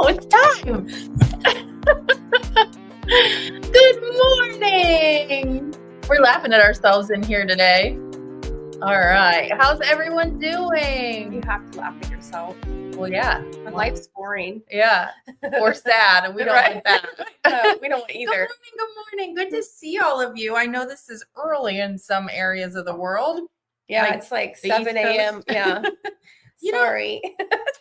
Oh, it's time. Good morning. We're laughing at ourselves in here today. All right. How's everyone doing? You have to laugh at yourself. Well, yeah. When life's boring. Yeah. Or sad, and we don't Right. want that. No, we don't want either. Good morning. Good to see all of you. I know this is early in some areas of the world. Yeah, Like it's like the 7 East a.m. Coast. Yeah. You know, Sorry.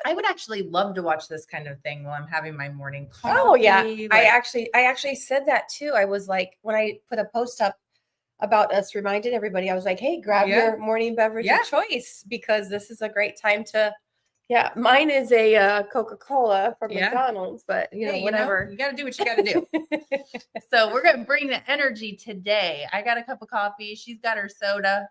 I would actually love to watch this kind of thing while I'm having my morning coffee. Oh yeah. Like, I actually said that too. I was like, when I put a post up about us, reminded everybody, I was like, hey, grab your morning beverage of choice, because this is a great time to, mine is a Coca-Cola from McDonald's, but whatever. You got to do what you got to do. So we're going to bring the energy today. I got a cup of coffee. She's got her soda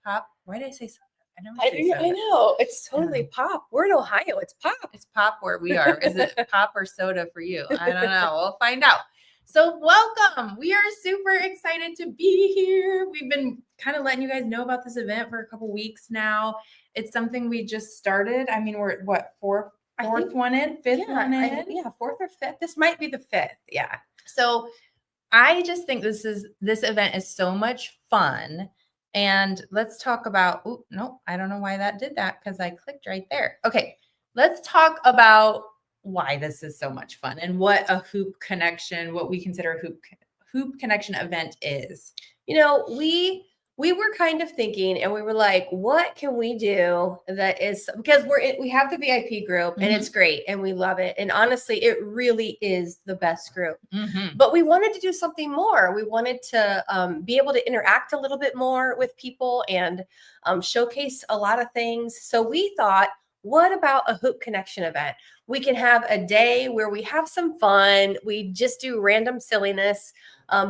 pop. Why did I say soda? I never say soda. I know. It's totally pop. We're in Ohio. It's pop. It's pop where we are. Is it pop or soda for you? I don't know. We'll find out. So welcome. We are super excited to be here. We've been kind of letting you guys know about this event for a couple weeks now. It's something we just started. I mean, we're fourth one in, fifth one in? Fourth or fifth. This might be the fifth. Yeah. So I just think this event is so much fun. And let's talk about, I don't know why that did that, because I clicked right there. Okay, let's talk about why this is so much fun and what a Hoop Connection, what we consider a Hoop Connection event is. We were kind of thinking, and we were like, what can we do that is, because we have the VIP group, and it's great, and we love it. And honestly, it really is the best group. But we wanted to do something more. We wanted to be able to interact a little bit more with people and showcase a lot of things. So we thought, what about a Hoop Connection event? We can have a day where we have some fun. We just do random silliness.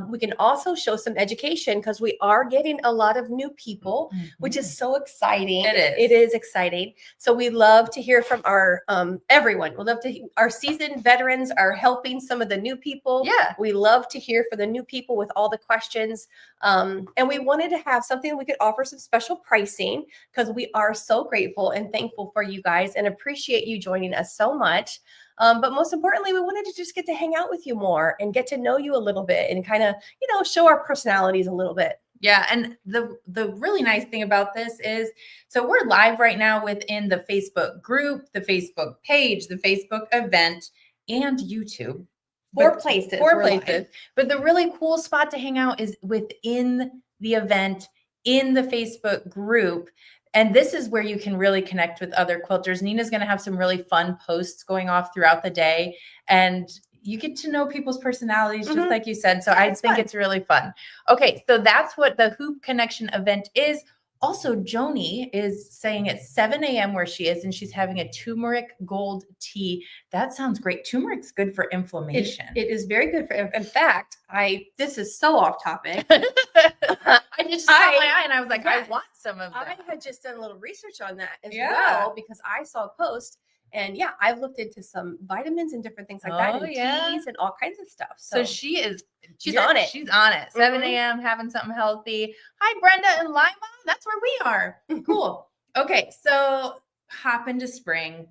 We can also show some education, because we are getting a lot of new people, which is so exciting. It is exciting. So we love to hear from our everyone. We love to our seasoned veterans are helping some of the new people. Yeah. We love to hear for the new people with all the questions. And we wanted to have something we could offer some special pricing, because we are so grateful and thankful for you guys and appreciate you joining us so much. But most importantly, we wanted to just get to hang out with you more and get to know you a little bit and kind of, show our personalities a little bit. Yeah. And the really nice thing about this is, so we're live right now within the Facebook group, the Facebook page, the Facebook event, and YouTube. Four places. But the really cool spot to hang out is within the event, in the Facebook group. And this is where you can really connect with other quilters. Nina's going to have some really fun posts going off throughout the day. And you get to know people's personalities, just like you said. So I think it's really fun. Okay, so that's what the Hoop Connection event is. Also, Joni is saying it's 7 a.m. where she is, and she's having a turmeric gold tea. That sounds great. Turmeric's good for inflammation. It is very good for. In fact, this is so off topic. I just saw my eye, and I was like, I want some of that. I had just done a little research on that as well, because I saw a post. And I've looked into some vitamins and different things like that, and teas and all kinds of stuff. So she's on it. She's on it. 7 a.m. having something healthy. Hi, Brenda and Lima. That's where we are. Cool. Okay, so hop into spring.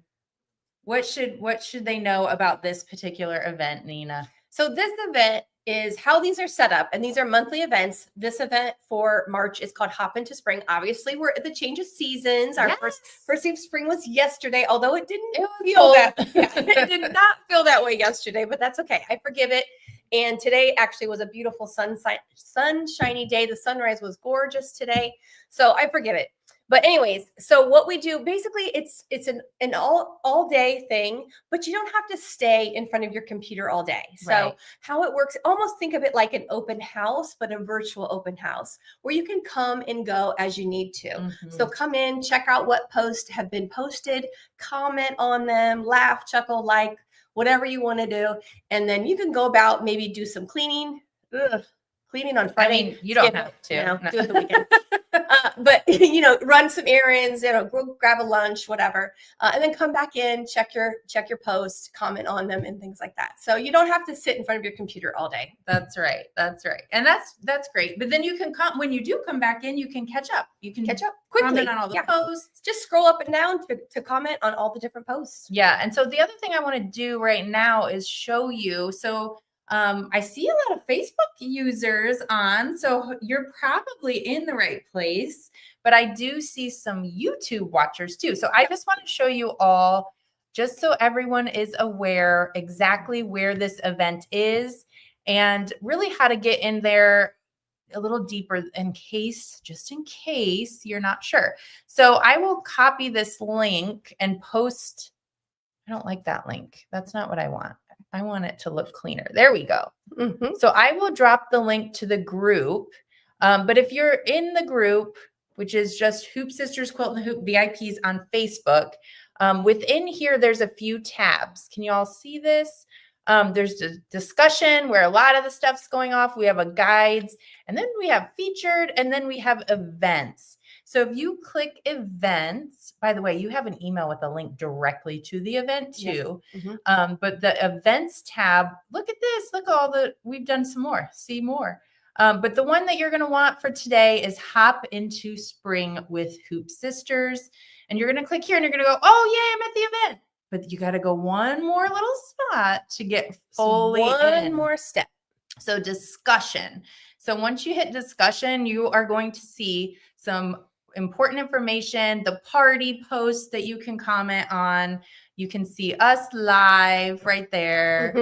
What should they know about this particular event, Nina? So this event is how these are set up, and these are monthly events. This event for March is called Hop Into Spring. Obviously, we're at the change of seasons. Our first day of spring was yesterday, although it didn't feel that. It did not feel that way yesterday, but that's okay. I forgive it. And today actually was a beautiful sunshiny day. The sunrise was gorgeous today, so I forgive it. But anyways, so what we do, basically, it's an all day thing, but you don't have to stay in front of your computer all day. So how it works, almost think of it like an open house, but a virtual open house where you can come and go as you need to. So come in, check out what posts have been posted, comment on them, laugh, chuckle, whatever you want to do. And then you can go about, maybe do some cleaning. cleaning on I Friday. mean, you don't skip have it, to. you know, No. do it the weekend. But run some errands, go grab a lunch, whatever, and then come back in, check your posts, comment on them, and things like that. So you don't have to sit in front of your computer all day. That's right. That's right. And that's great. But then you can when you do come back in, you can catch up. You can Catch up quickly comment on all the posts. Just scroll up and down to comment on all the different posts. Yeah. And so the other thing I want to do right now is show you. So I see a lot of Facebook users on, so you're probably in the right place, but I do see some YouTube watchers too. So I just want to show you all, just so everyone is aware exactly where this event is and really how to get in there a little deeper just in case you're not sure. So I will copy this link and post. I don't like that link. That's not what I want. I want it to look cleaner. There we go. Mm-hmm. So I will drop the link to the group. But if you're in the group, which is just Hoop Sisters Quilt and Hoop VIPs on Facebook, within here, there's a few tabs. Can you all see this? There's a discussion where a lot of the stuff's going off. We have a guides, and then we have featured, and then we have events. So if you click events, by the way, you have an email with a link directly to the event too. Yes. Mm-hmm. But the events tab, look at this. Look at we've done some more, see more. But the one that you're going to want for today is Hop into Spring with Hoop Sisters. And you're going to click here and you're going to go, oh, yay, I'm at the event. But you got to go one more little spot to get fully in. One more step. So discussion. So once you hit discussion, you are going to see some important information, the party posts that you can comment on. You can see us live right there.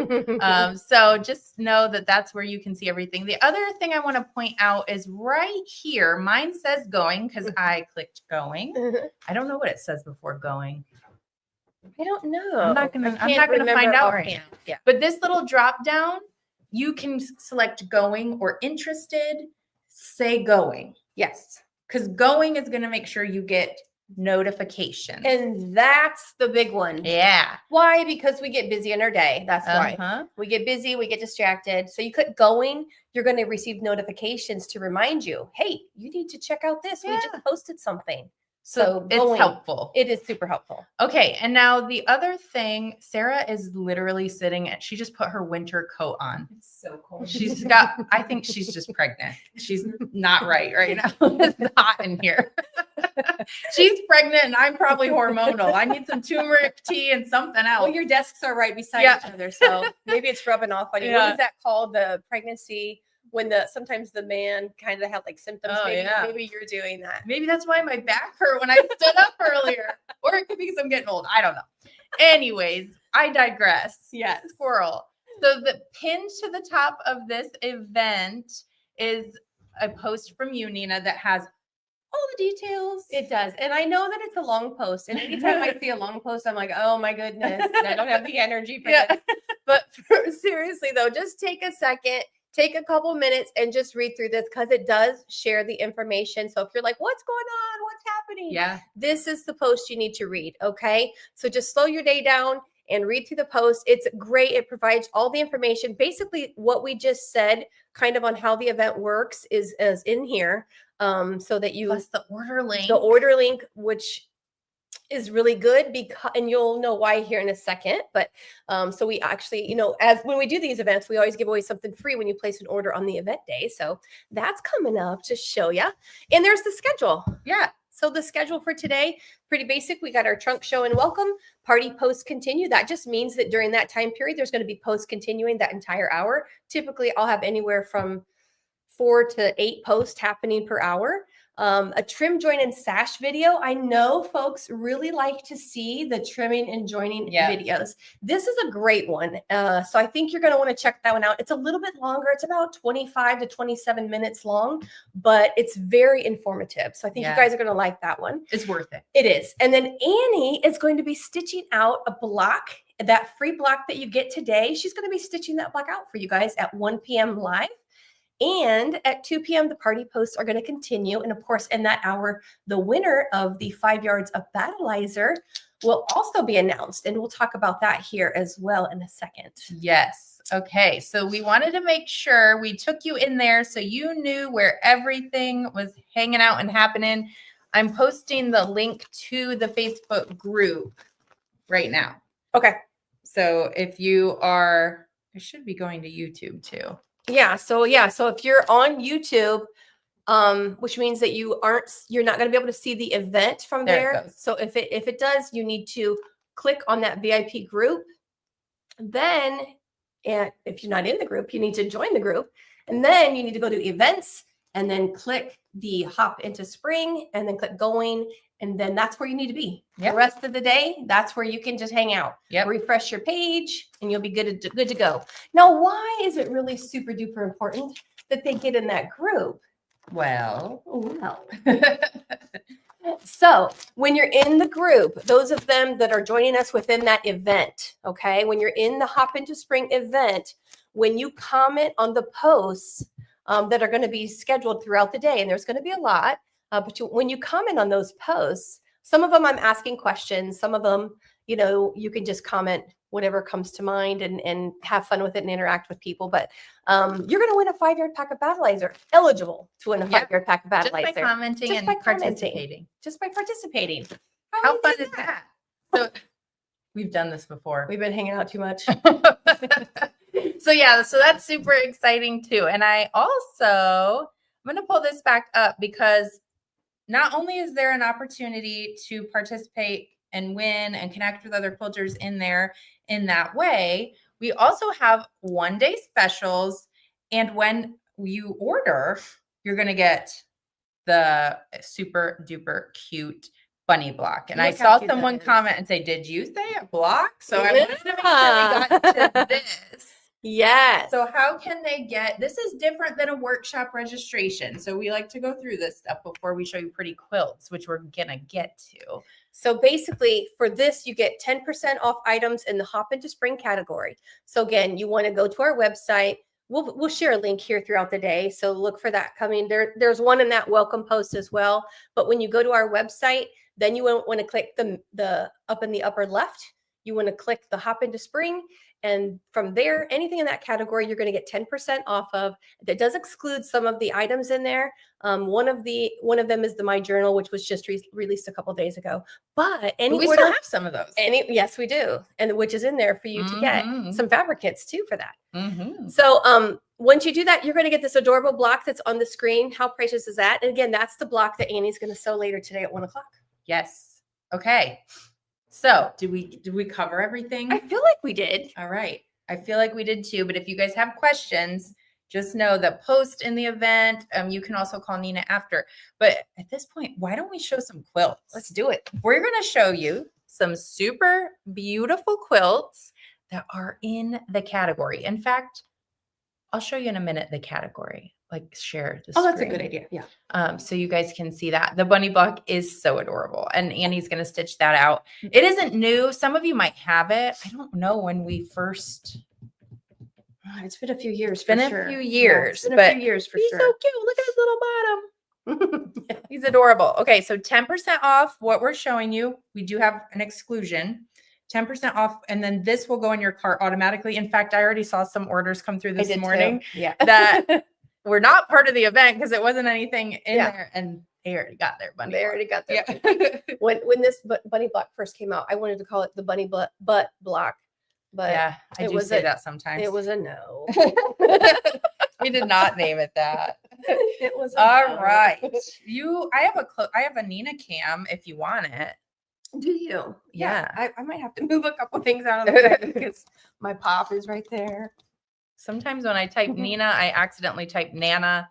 So just know that that's where you can see everything. The other thing I want to point out is right here. Mine says going because I clicked going. I don't know what it says before going. I don't know. I'm not gonna find out right now. Yeah. But this little drop down, you can select going or interested, say going. Yes. Because going is going to make sure you get notifications. And that's the big one. Yeah. Why? Because we get busy in our day. That's why. We get busy, we get distracted. So you click going, you're going to receive notifications to remind you, hey, you need to check out this. Yeah. We just posted something. So it's helpful. It is super helpful. Okay. And now the other thing, Sarah is literally she just put her winter coat on. It's so cold. I think she's just pregnant. She's not right now. It's hot in here. She's pregnant and I'm probably hormonal. I need some turmeric tea and something else. Well, your desks are right beside each other. So maybe it's rubbing off on you. Yeah. What is that called? The pregnancy when sometimes the man kind of had like symptoms. Oh, maybe you're doing that. Maybe that's why my back hurt when I stood up earlier. Or it could be because I'm getting old. I don't know. Anyways, I digress. Yes. Squirrel. So the pinned to the top of this event is a post from you, Nina, that has all the details. It does. And I know that it's a long post. And anytime I see a long post, I'm like, oh my goodness, I don't have the energy for this. But seriously though, just take a second. Take a couple minutes and just read through this because it does share the information. So if you're like, what's going on? What's happening? Yeah. This is the post you need to read. Okay. So just slow your day down and read through the post. It's great. It provides all the information. Basically, what we just said kind of on how the event works is in here. So that you plus the order link, which is really good and you'll know why here in a second. But so we actually, as when we do these events, we always give away something free when you place an order on the event day. So that's coming up to show you. And there's the schedule. Yeah. So the schedule for today, pretty basic. We got our trunk show and welcome, party post continue. That just means that during that time period, there's going to be posts continuing that entire hour. Typically, I'll have anywhere from 4 to 8 posts happening per hour. A trim, join, and sash video. I know folks really like to see the trimming and joining videos. This is a great one. So I think you're going to want to check that one out. It's a little bit longer. It's about 25 to 27 minutes long, but it's very informative. So I think you guys are going to like that one. It's worth it. It is. And then Annie is going to be stitching out a block, that free block that you get today. She's going to be stitching that block out for you guys at 1 p.m. live. And at 2 p.m., the party posts are going to continue. And of course, in that hour, the winner of the 5 yards of Battleizer will also be announced. And we'll talk about that here as well in a second. Yes. Okay, so we wanted to make sure we took you in there so you knew where everything was hanging out and happening. I'm posting the link to the Facebook group right now. Okay. So if you are, I should be going to YouTube too. Yeah. So if you're on YouTube, which means that you're not going to be able to see the event from There it there. goes. So if it does, you need to click on that VIP group. Then, and if you're not in the group, you need to join the group. And then you need to go to events and then click the hop into spring and then click going. And then that's where you need to be. Yep. The rest of the day, that's where you can just hang out. Yep. Refresh your page and you'll be good to go. Now, why is it really super duper important that they get in that group? Well. So when you're in the group, those of them that are joining us within that event, okay, when you're in the Hop into Spring event, when you comment on the posts that are going to be scheduled throughout the day, and there's going to be a lot, but when you comment on those posts, some of them I'm asking questions, some of them, you can just comment whatever comes to mind and have fun with it and interact with people. But you're going to win a 5-yard pack of Battleizer, eligible to win a 5-yard pack of Battleizer. Just by commenting and participating. Just by participating. How fun is that? So we've done this before. We've been hanging out too much. So that's super exciting too. And I'm going to pull this back up because not only is there an opportunity to participate and win and connect with other quilters in there in that way, we also have 1-day specials. And when you order, you're going to get the super duper cute bunny block. And I saw someone comment and say, did you say a block? So I wanted to make sure we got to this. Yes. So how can they get, this is different than a workshop registration. So we like to go through this stuff before we show you pretty quilts, which we're going to get to. So basically for this, you get 10% off items in the Hop into Spring category. So again, you want to go to our website. We'll share a link here throughout the day. So look for that coming. There's one in that welcome post as well. But when you go to our website, then you want to click the up in the upper left. You want to click the Hop into Spring. And from there, anything in that category, you're going to get 10% off of. That does exclude some of the items in there. One of them is the My Journal, which was just released a couple days ago. But we still have some of those. Yes, we do, and which is in there for you to get some fabric kits too for that. So once you do that, you're going to get this adorable block that's on the screen. How precious is that? And again, that's the block that Annie's going to sew later today at 1:00. Yes. Okay. So did we cover everything? I feel like we did. All right. I feel like we did too. But if you guys have questions, just know that post in the event. You can also call Nina after. But at this point, why don't we show some quilts? Let's do it. We're going to show you some super beautiful quilts that are in the category. In fact, I'll show you in a minute the category. Like share the screen. That's a good idea. Yeah. So you guys can see that. The bunny block is so adorable. And Annie's going to stitch that out. It isn't new. Some of you might have it. I don't know when we first. It's been a few years. It's been a few years. But a few years for he's sure. so cute. Look at his little bottom. He's adorable. Okay, so 10% off what we're showing you. We do have an exclusion. 10% off, and then this will go in your cart automatically. In fact, I already saw some orders come through this morning. Too. Yeah. That were not part of the event because it wasn't anything in there, and they already got their bunny. They already got their. Yeah. when this bunny block first came out, I wanted to call it the bunny butt block, but yeah, I do say that sometimes. It was a no. We did not name it that. It was all right. I have a Nina cam if you want it. Do you? Yeah. I might have to move a couple things out of the way because my pop is right there. Sometimes when I type Nina, I accidentally type Nana.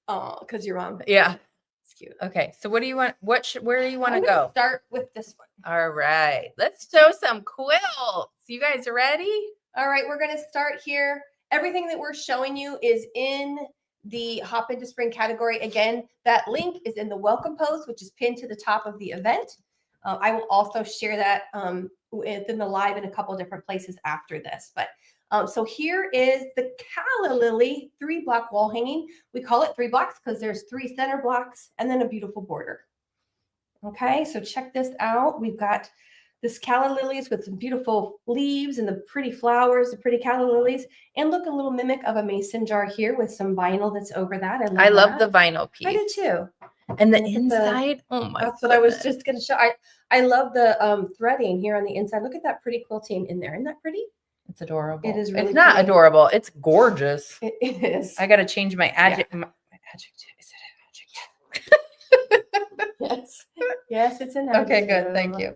Oh, because you're on. Yeah. It's cute. Okay. So what do you want? Where do you want to go? Start with this one. All right. Let's show some quilts. You guys ready? All right. We're going to start here. Everything that we're showing you is in the Hop into Spring category. Again, that link is in the welcome post, which is pinned to the top of the event. I will also share that within the live in a couple of different places after this. But so here is the Calla Lily 3-block wall hanging. We call it 3 blocks because there's 3 center blocks and then a beautiful border. Okay, so check this out. We've got this calla lilies with some beautiful leaves and the pretty flowers, the pretty calla lilies. And look, a little mimic of a mason jar here with some vinyl that's over that. I love the vinyl piece. I do too. And the Look at inside, oh my That's what I was just going to show. I love the threading here on the inside. Look at that pretty quilting in there. Isn't that pretty? It's adorable. It is really It's not pretty. adorable. It's gorgeous. It is. I got to change my adjective. Yeah. My adjective. Is it an adjective? Yes. Yes, it's an Okay, good. adjective. Thank you.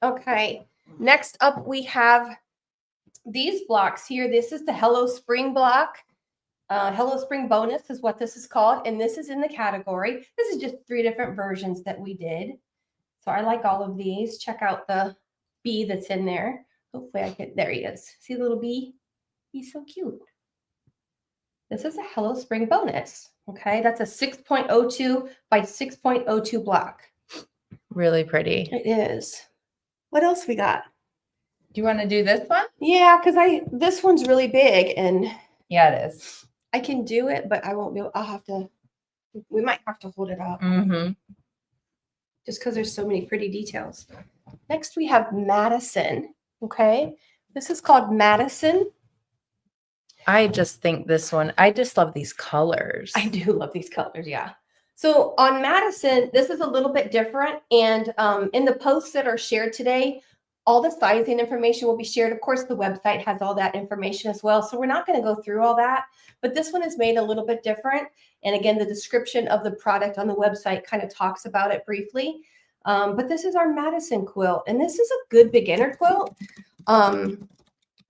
Okay. Next up, we have these blocks here. This is the Hello Spring block. Hello Spring bonus is what this is called. And this is in the category. This is just 3 different versions that we did. So I like all of these. Check out the bee that's in there. Hopefully I can, there he is. See the little bee? He's so cute. This is a Hello Spring bonus. Okay, that's a 6.02 by 6.02 block. Really pretty. It is. What else we got? Do you want to do this one? Yeah, because this one's really big and Yeah, it is. I can do it, but I won't be able, we might have to hold it up Mm-hmm. just because there's so many pretty details. Next we have Madison. Okay, this is called Madison. I just think this one, I just love these colors. I do love these colors, yeah. So on Madison, this is a little bit different. And in the posts that are shared today, all the sizing information will be shared. Of course, the website has all that information as well. So we're not going to go through all that, but this one is made a little bit different. And again, the description of the product on the website kind of talks about it briefly. But this is our Madison quilt, and this is a good beginner quilt.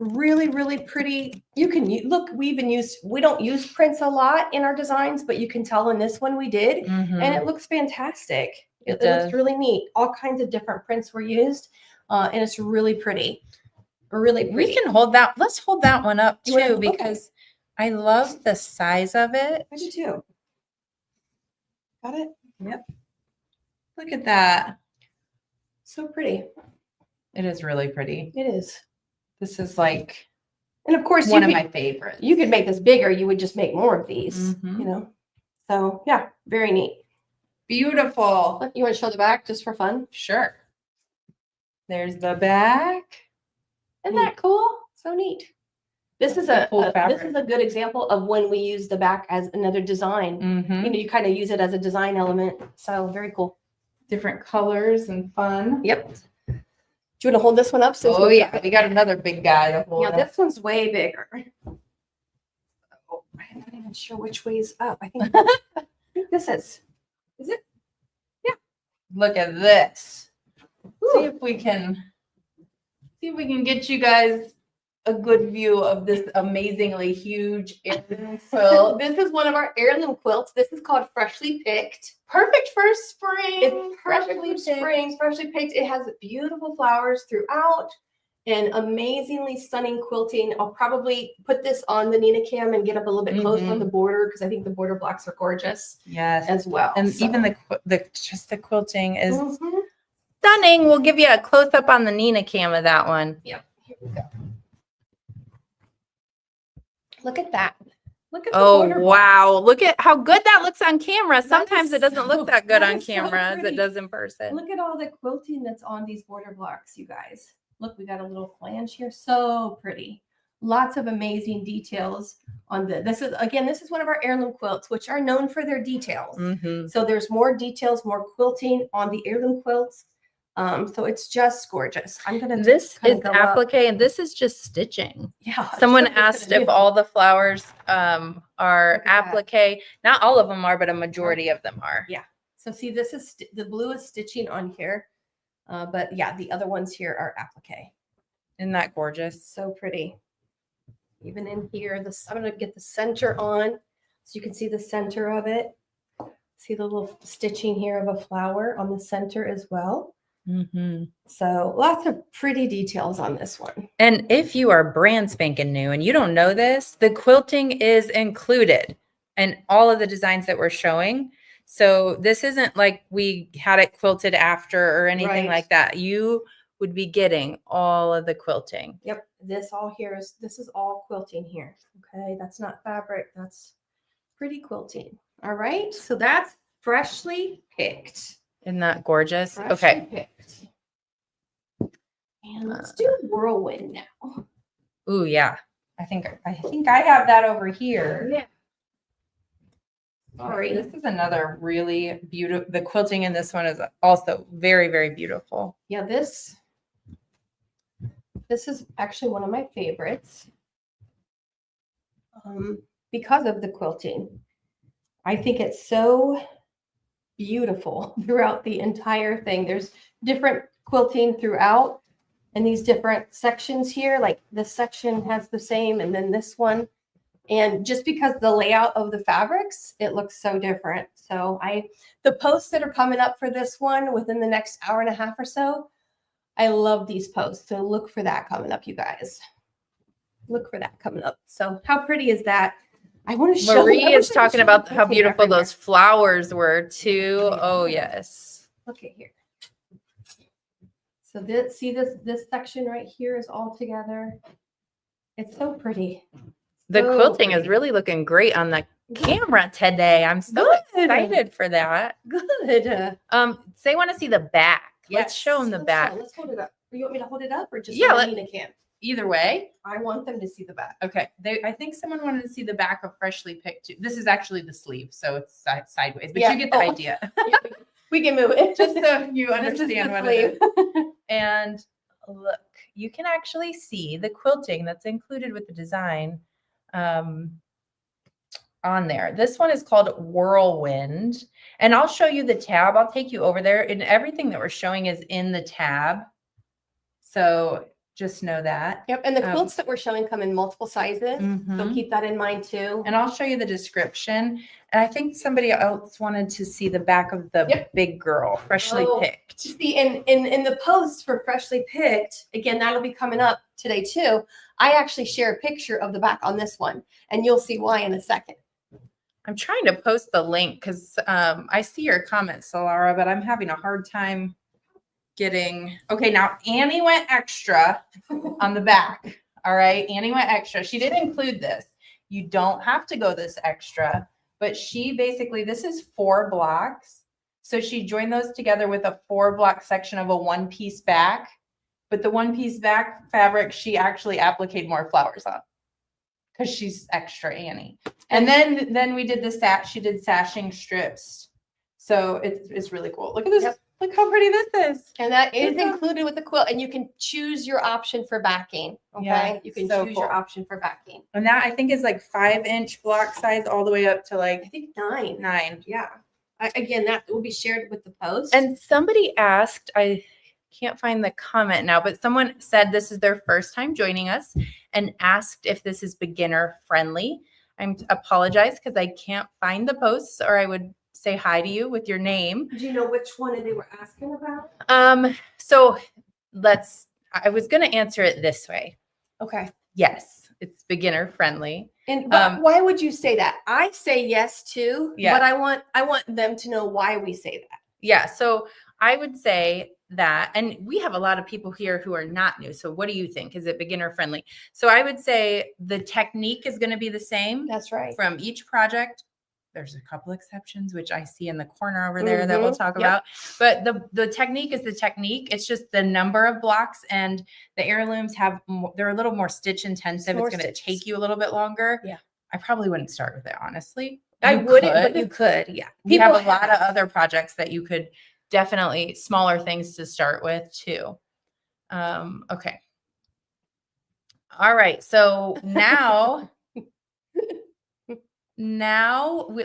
Really, really pretty. You can look, we don't use prints a lot in our designs, but you can tell in this one we did, Mhm. and it looks fantastic. It looks does. really neat. All kinds of different prints were used, and it's really pretty. Really pretty. We can hold that. Let's hold that one up You wanna- too, okay. because I love the size of it. I do too. Got it? Yep. Look at that. So pretty. It is really pretty. It is. This is like And of course, one of my favorites. you could make this bigger. You would just make more of these, Mhm. you know? So yeah, very neat. Beautiful. You want to show the back just for fun? Sure. There's the back. Isn't that cool? So neat. This is That's a cool this fabric. is a good example of when we use the back as another design. Mm-hmm. You know, you kind of use it as a design element. So very cool. Different colors and fun. Yep. Do you want to hold this one up? Oh yeah, we got another big guy to hold. Yeah, up. this one's way bigger. Oh, I'm not even sure which way is up. I think this is. Is it? Look at this. Ooh. See if we can get you guys a good view of this amazingly huge heirloom quilt. This is one of our heirloom quilts. This is called Freshly Picked. Perfect for spring. It's freshly spring, freshly picked. It has beautiful flowers throughout and amazingly stunning quilting. I'll probably put this on the Nina cam and get up a little bit close on the border because I think the border blocks are gorgeous Yes. as well. And So- even just the quilting is Mhm. stunning. We'll give you a close up on the Nina cam of that one. Yep. Here we go. Look at that. Look at the Oh, border block. wow. Look at how good that looks on camera. That Sometimes is it doesn't so- look that good that on is so camera as pretty. it does in person. Look at all the quilting that's on these border blocks, you guys. Look, we got a little flange here. So pretty. Lots of amazing details on this is one of our heirloom quilts, which are known for their details. Mhm. So there's more details, more quilting on the heirloom quilts. So it's just gorgeous. I'm gonna This kinda is go up. applique and this is just stitching. Yeah. Someone so good. asked if all the flowers are Look at that. applique. Not all of them are, but a majority of them are. Yeah. So see, this is the blue is stitching on here, but yeah, the other ones here are applique. Isn't that gorgeous? So pretty. Even in here, I'm gonna get the center on so you can see the center of it. See the little stitching here of a flower on the center as well. Mm-hmm. So lots of pretty details on this one. And if you are brand spanking new and you don't know this, the quilting is included in all of the designs that we're showing. So this isn't like we had it quilted after or anything Right. like that. You would be getting all of the quilting. Yep, this is all quilting here. Okay, that's not fabric, that's pretty quilting. All right, so that's freshly picked. Isn't that gorgeous? Freshly Okay. picked. And let's do whirlwind now. Ooh, yeah. I think I have that over here. Yeah. Sorry. This is another really beautiful. The quilting in this one is also very, very beautiful. Yeah, this is actually one of my favorites because of the quilting. I think it's so beautiful throughout the entire thing. There's different quilting throughout, and these different sections here, like this section has the same, and then this one. And just because the layout of the fabrics, it looks so different. So the posts that are coming up for this one within the next hour and a half or so, I love these posts. So look for that coming up, you guys. Look for that coming up. So how pretty is that? I want to show. Marie is talking about how beautiful those flowers were too. Oh yes. Look at here. So this section right here is all together. It's so pretty. The quilting is really looking great on the camera today. I'm so excited for that. Good. They want to see the back. Yes. Let's show them the back. Let's hold it up. You want me to hold it up or just Nina can? Either way. I want them to see the back. Okay. I think someone wanted to see the back of Freshly Picked too. This is actually the sleeve, so it's sideways, but you get the idea. We can move it. Just so you understand what it is. And look, you can actually see the quilting that's included with the design on there. This one is called Whirlwind, and I'll show you the tab. I'll take you over there, and everything that we're showing is in the tab. So just know that. Yep. And the quilts that we're showing come in multiple sizes. So keep that in mind too. And I'll show you the description. And I think somebody else wanted to see the back of the big girl, Freshly Picked. See, in the post for Freshly Picked, again, that'll be coming up today too. I actually share a picture of the back on this one, and you'll see why in a second. I'm trying to post the link because I see your comments, Solara, but I'm having a hard time getting. Okay, now Annie went extra on the back. All right, Annie went extra. She did include this. You don't have to go this extra, but she basically, this is 4 blocks. So she joined those together with a 4-block section of a 1-piece back. But the 1-piece back fabric, she actually appliqued more flowers on because she's extra Annie. And then we did the she did sashing strips. So it's really cool. Look at this. Yep. Look how pretty this is. And that is included with the quilt. And you can choose your option for backing. Okay. Yeah, you can choose your option for backing. And that I think is like 5-inch block size all the way up to like, I think 9. 9. Yeah. Again, that will be shared with the post. And somebody asked, I can't find the comment now, but someone said this is their first time joining us and asked if this is beginner friendly. I apologize because I can't find the posts, or I would say hi to you with your name. Do you know which one they were asking about? So I was going to answer it this way. Okay. Yes, it's beginner friendly. And why would you say that? I say yes too, but I want them to know why we say that. Yeah. So I would say that, and we have a lot of people here who are not new. So what do you think? Is it beginner friendly? So I would say the technique is going to be the same. That's right. From each project. There's a couple exceptions, which I see in the corner over there that we'll talk about. But the technique is the technique. It's just the number of blocks, and the heirlooms they're a little more stitch intensive. It's going to take you a little bit longer. Yeah. I probably wouldn't start with it, honestly. I wouldn't, but you could. Yeah. We have a lot of other projects that you could definitely, smaller things to start with too. Okay. All right. So now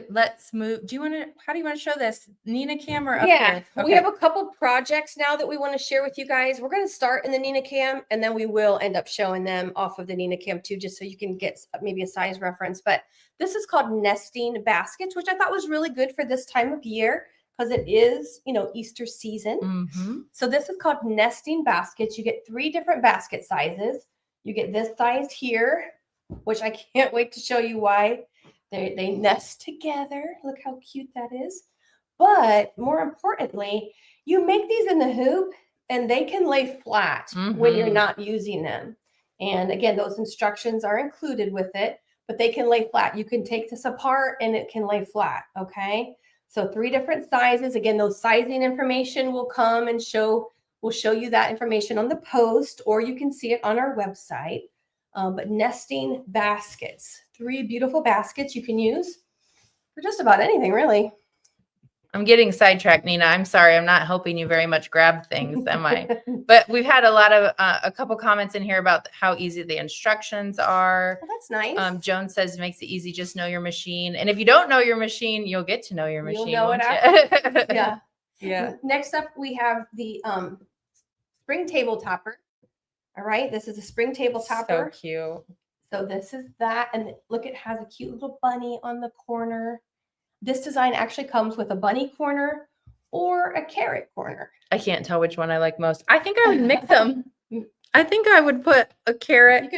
let's move. How do you want to show this? Nina camera up here. Okay. We have a couple projects now that we want to share with you guys. We're going to start in the Nina cam, and then we will end up showing them off of the Nina cam too, just so you can get maybe a size reference. But this is called nesting baskets, which I thought was really good for this time of year because it is, Easter season. So this is called nesting baskets. You get 3 different basket sizes. You get this size here, which I can't wait to show you why. They nest together. Look how cute that is. But more importantly, you make these in the hoop and they can lay flat when you're not using them. And again, those instructions are included with it, but they can lay flat. You can take this apart and it can lay flat. Okay. So 3 different sizes. Again, those sizing information will come and show We'll show you that information on the post, or you can see it on our website. But nesting baskets, 3 beautiful baskets you can use for just about anything, really. I'm getting sidetracked, Nina. I'm sorry. I'm not helping you very much grab things, am I? But we've had a couple comments in here about how easy the instructions are. Well, that's nice. Joan says makes it easy. Just know your machine. And if you don't know your machine, you'll get to know your machine. You'll know it after. Yeah. Yeah. Next up, we have the spring table topper. All right. This is a spring table topper. So cute. So this is that. And look, it has a cute little bunny on the corner. This design actually comes with a bunny corner or a carrot corner. I can't tell which one I like most. I think I would mix them. I think I would put a carrot,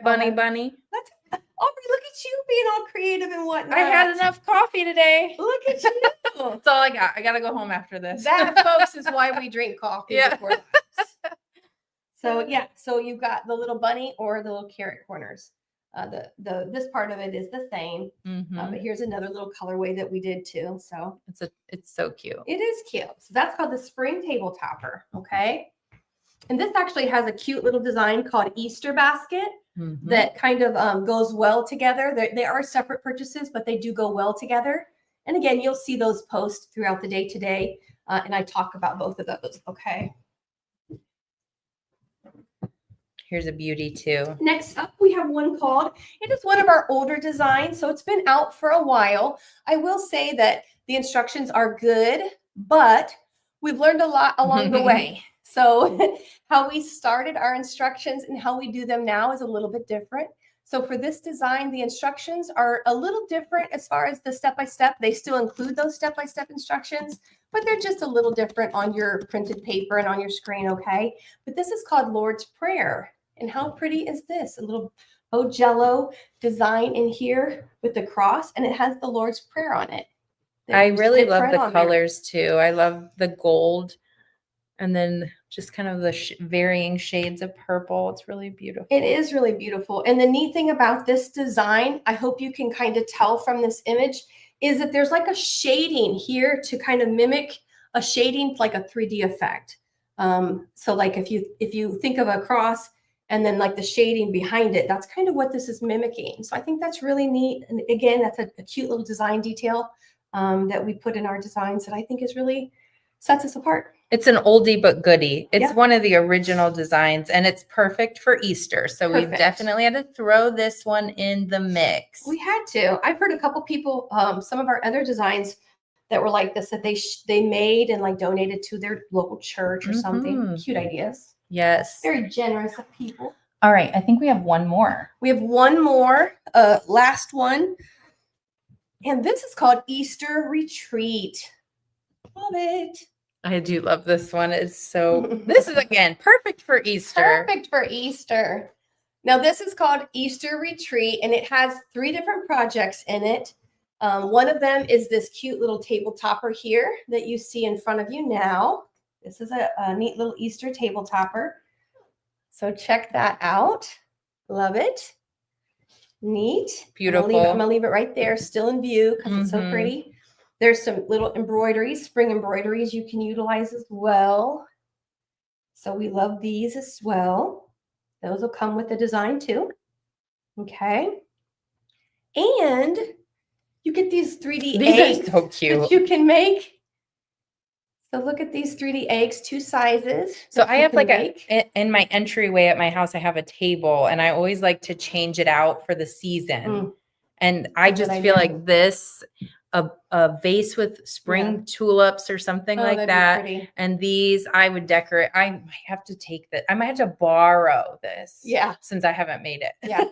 bunny. That's Aubrey, look at you being all creative and whatnot. I had enough coffee today. Look at you. That's all I got. I got to go home after this. That, folks, is why we drink coffee before lives. So yeah, so you've got the little bunny or the little carrot corners. This part of it is the same, but here's another little colorway that we did too. So it's so cute. It is cute. So that's called the spring table topper. Okay. And this actually has a cute little design called Easter basket that kind of goes well together. They are separate purchases, but they do go well together. And again, you'll see those posts throughout the day today. And I talk about both of those. Okay. Here's a beauty too. Next up, we have one called, it is one of our older designs, so it's been out for a while. I will say that the instructions are good, but we've learned a lot along the way. So how we started our instructions and how we do them now is a little bit different. So for this design, the instructions are a little different as far as the step-by-step. They still include those step-by-step instructions, but they're just a little different on your printed paper and on your screen, okay? But this is called Lord's Prayer. And how pretty is this? A little Jello design in here with the cross, and it has the Lord's Prayer on it. I really love the colors too. I love the gold and then just kind of the varying shades of purple. It's really beautiful. It is really beautiful. And the neat thing about this design, I hope you can kind of tell from this image, is that there's like a shading here to kind of mimic a shading, like a 3D effect. So like if you think of a cross, and then like the shading behind it, that's kind of what this is mimicking. So I think that's really neat. And again, that's a cute little design detail that we put in our designs that I think is really sets us apart. It's an oldie but goodie. It's one of the original designs and it's perfect for Easter. So we definitely had to throw this one in the mix. We had to. I've heard a couple people, some of our other designs that were like this, that they made and like donated to their local church or something. Cute ideas. Yes. Very generous of people. All right. I think we have one more. We have one more, last one. And this is called Easter Retreat. Love it. I do love this one. It's so, this is again, perfect for Easter. Perfect for Easter. Now this is called Easter Retreat and it has 3 different projects in it. One of them is this cute little table topper here that you see in front of you now. This is a neat little Easter table topper. So check that out. Love it. Neat. Beautiful. I'm going to leave it right there, still in view because it's so pretty. There's some little embroideries, spring embroideries you can utilize as well. So we love these as well. Those will come with the design too. Okay. And you get these 3D eggs. These are so cute. That you can make. So look at these 3D eggs, 2 sizes. So I have like in my entryway at my house, I have a table and I always like to change it out for the season. And I just feel like this, a vase with spring tulips or something like that. And these I would decorate. I might have to take that. I might have to borrow this. Yeah. Since I haven't made it. Yeah.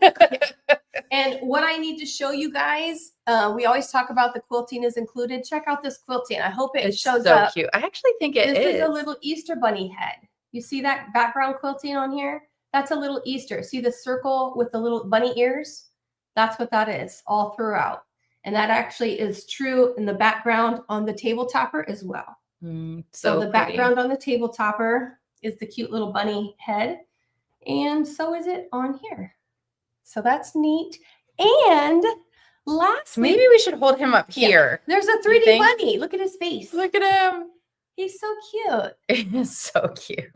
And what I need to show you guys, we always talk about the quilting is included. Check out this quilting. I hope it shows up. It's so cute. I actually think it is. This is a little Easter bunny head. You see that background quilting on here? That's a little Easter. See the circle with the little bunny ears? That's what that is all throughout. And that actually is true in the background on the table topper as well. So the background on the table topper is the cute little bunny head. And so is it on here. So that's neat. And lastly, maybe we should hold him up here. There's a 3D bunny. Look at his face. Look at him. He's so cute. It is so cute.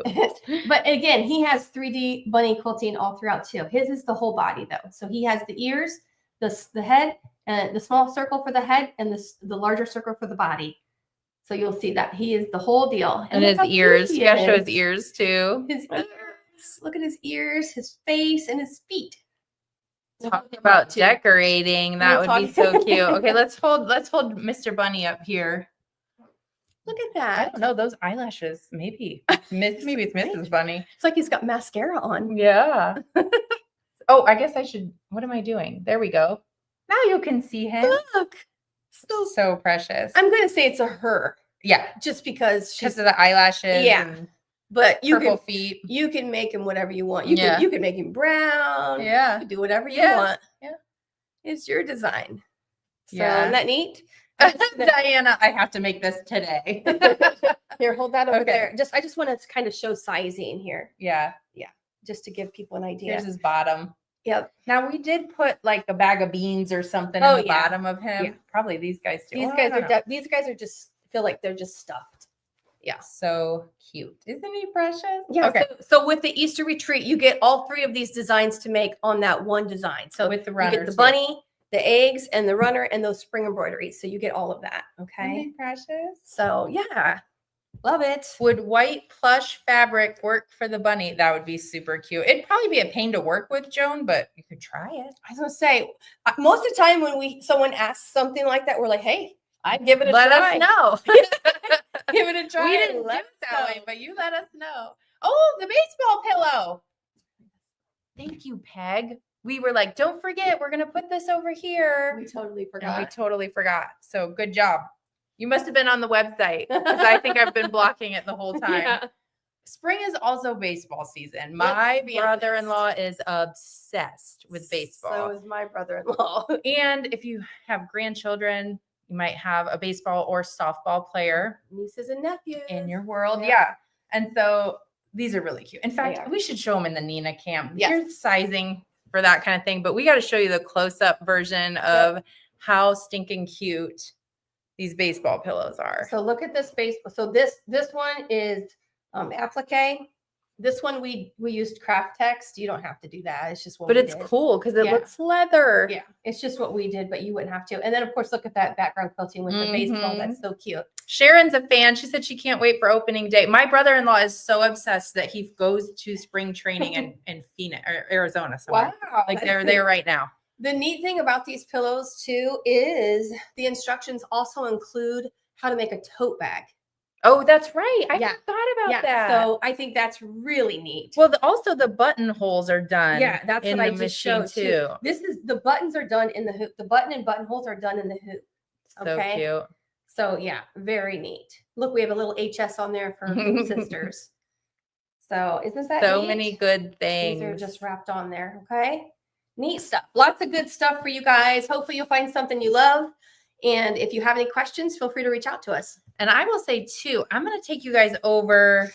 But again, he has 3D bunny quilting all throughout too. His is the whole body though. So he has the ears, the head, and the small circle for the head, and the larger circle for the body. So you'll see that he is the whole deal. And his ears. You gotta show his ears too. His ears. Look at his ears, his face, and his feet. Talk about decorating. That would be so cute. Okay, let's hold Mr. Bunny up here. Look at I that. don't know, those eyelashes. Maybe it's Mrs. Bunny. It's like he's got mascara on. Yeah. Oh, I guess I should. What am I doing? There we go. Now you can see him. Look. So precious. I'm gonna say it's a her. Yeah, Just because because of the eyelashes. Yeah. And but purple feet. You can make him whatever you want. You can make him brown. Yeah. You can do whatever you want. Yeah. It's your design. So Yeah. isn't that neat? Diana, I have to make this today. Here, hold that over Okay. there. I just want to kind of show sizing here, Yeah. just to give people an idea. Here's his bottom. Yep. Now we did put like a bag of beans or something Oh, in the yeah. bottom of him. Yeah. Probably these guys too. These Well, guys I don't know. these guys are just feel like they're just stuffed. Yeah. So cute. Isn't he precious? Yeah. Okay. So with the Easter retreat, you get all 3 of these designs to make on that one design. So With the you runners. get the bunny, the eggs, and the runner, and those spring embroideries. So you get all of that. Isn't Okay. he precious? So yeah, love it. Would white plush fabric work for the bunny? That would be super cute. It'd probably be a pain to work with, Joan, but you could try it. I was gonna say, most of the time when someone asks something like that, we're like, hey, I'd give it a Let try. us know. Give it a try. We didn't do it that way, but you let us know. Oh, the baseball pillow. Thank you, Peg. We were like, don't forget, we're going to put this over here. We totally And forgot. we totally forgot. So good job. You must have been on the website because I think I've been blocking it the whole time. Yeah. Spring is also baseball season. Let's My be honest. brother-in-law is obsessed with baseball. So is my brother-in-law. And if you have grandchildren, you might have a baseball or softball player Nieces and nephews. in your world. Yeah. Yeah. And so these are really cute. In fact, are. we should show them in the Nina camp. Yes. Here's sizing for that kind of thing. But we got to show you the close-up version of how stinking cute these baseball pillows are. So look at this baseball. So this one is applique. This one we used craft text. You don't have to do that. It's just what But we it's did. cool because it Yeah. looks leather. Yeah, it's just what we did, but you wouldn't have to. And then of course, look at that background quilting with the baseball. Mhm. That's so cute. Sharon's a fan. She said she can't wait for opening day. My brother-in-law is so obsessed that he goes to spring training in Phoenix or Arizona somewhere. Wow. Like they're there right now. The neat thing about these pillows too is the instructions also include how to make a tote bag. Oh, that's right. I Yeah. forgot about that. So I think that's really neat. Well, also the buttonholes are done. Yeah, that's in what I the just machine showed too. too. This is the buttons are done in the hoop. The button and buttonholes are done in the hoop. So Okay. cute. So yeah, very neat. Look, we have a little HS on there for Hoop Sisters. So isn't that So neat? many good things. These are just wrapped on there. Okay. Neat stuff. Lots of good stuff for you guys. Hopefully you'll find something you love. And if you have any questions, feel free to reach out to us. And I will say too, I'm going to take you guys over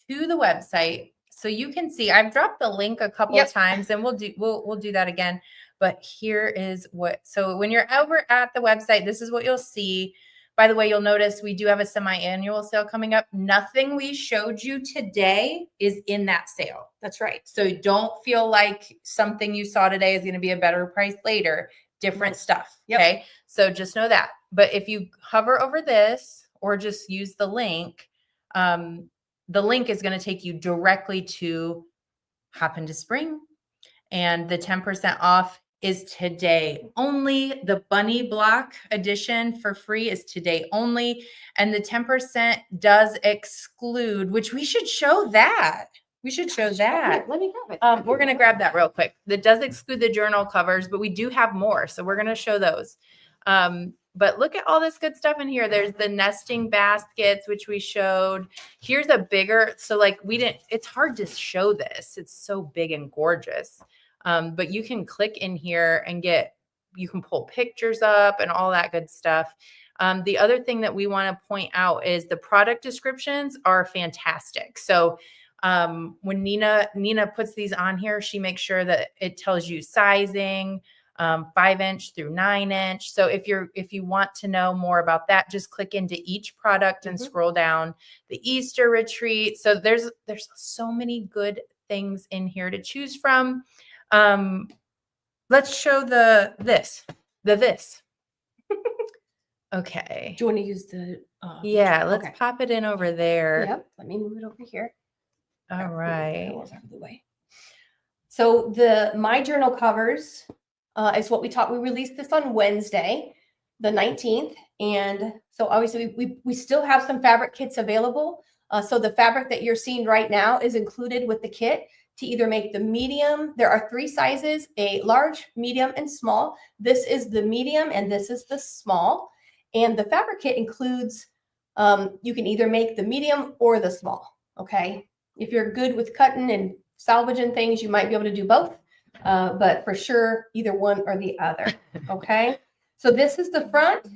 to the website so you can see. I've dropped the link a couple of times, and we'll do that again. But here is what. So when you're over at the website, this is what you'll see. By the way, you'll notice we do have a semi-annual sale coming up. Nothing we showed you today is in that sale. That's right. So don't feel like something you saw today is going to be a better price later. Different stuff. Yep. Okay. So just know that. But if you hover over this or just use the link is going to take you directly to Hop into Spring. And the 10% off is today only. The bunny block edition for free is today only. And the 10% does exclude, which we should show that. We should show that. Here, let me grab it. We're going to grab that real quick. That does exclude the journal covers, but we do have more. So we're going to show those. But look at all this good stuff in here. There's the nesting baskets, which we showed. Here's a bigger, so like it's hard to show this. It's so big and gorgeous. But you can click in here and you can pull pictures up and all that good stuff. The other thing that we want to point out is the product descriptions are fantastic. So when Nina puts these on here, she makes sure that it tells you sizing, 5-inch through 9-inch. So if you want to know more about that, just click into each product and scroll down. The Easter retreat. So there's so many good things in here to choose from. Let's show this. Okay. Do you want to use the? Yeah, let's pop it in over there. Yep. Let me move it over here. All right. Out of the way. So the My Journal covers is what we released this on Wednesday, the 19th. And so obviously we still have some fabric kits available. So the fabric that you're seeing right now is included with the kit to either make the medium. There are 3 sizes, a large, medium, and small. This is the medium and this is the small. And the fabric kit includes, you can either make the medium or the small, okay? If you're good with cutting and salvaging things, you might be able to do both, but for sure, either one or the other, okay? So this is the front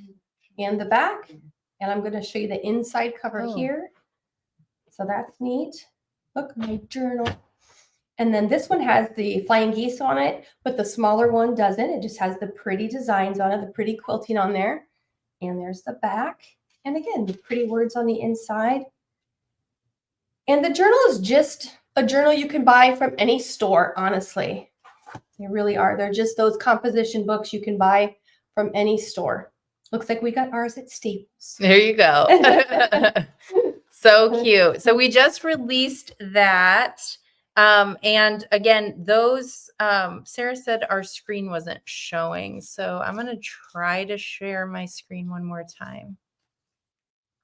and the back, and I'm gonna show you the inside cover here. So that's neat. Look, My Journal. And then this one has the flying geese on it, but the smaller one doesn't. It just has the pretty designs on it, the pretty quilting on there. And there's the back. And again, the pretty words on the inside. And the journal is just a journal you can buy from any store, honestly. They really are. They're just those composition books you can buy from any store. Looks like we got ours at Staples. There you go. So cute. So we just released that. And again, those, Sarah said our screen wasn't showing. So I'm going to try to share my screen one more time.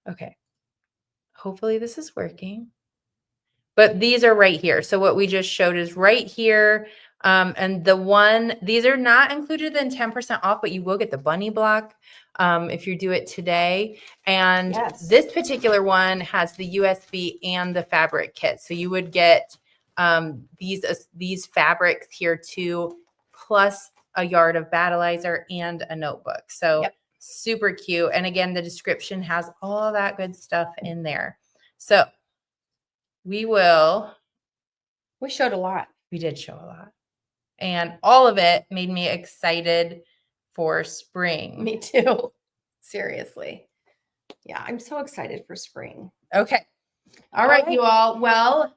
Okay. Hopefully this is working. But these are right here. So what we just showed is right here. And these are not included in 10% off, but you will get the bunny block if you do it today. And this particular one has the USB and the fabric kit. So you would get these fabrics here too, plus a yard of battleizer and a notebook. So super cute. And again, the description has all that good stuff in there. So we showed a lot. We did show a lot. And all of it made me excited for spring. Me too. Seriously. Yeah, I'm so excited for spring. Okay. All right, you all. Well,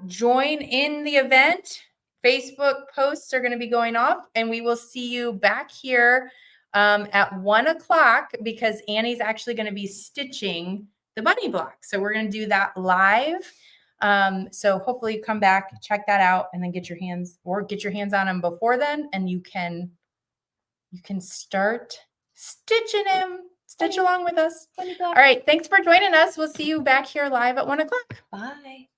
join in the event. Facebook posts are going to be going off, and we will see you back here at 1 o'clock because Annie's actually going to be stitching the bunny block. So we're going to do that live. So hopefully you come back, check that out, and then get your hands on them before then, and you can start stitching him. Stitch along with us. All right. Thanks for joining us. We'll see you back here live at 1 o'clock. Bye.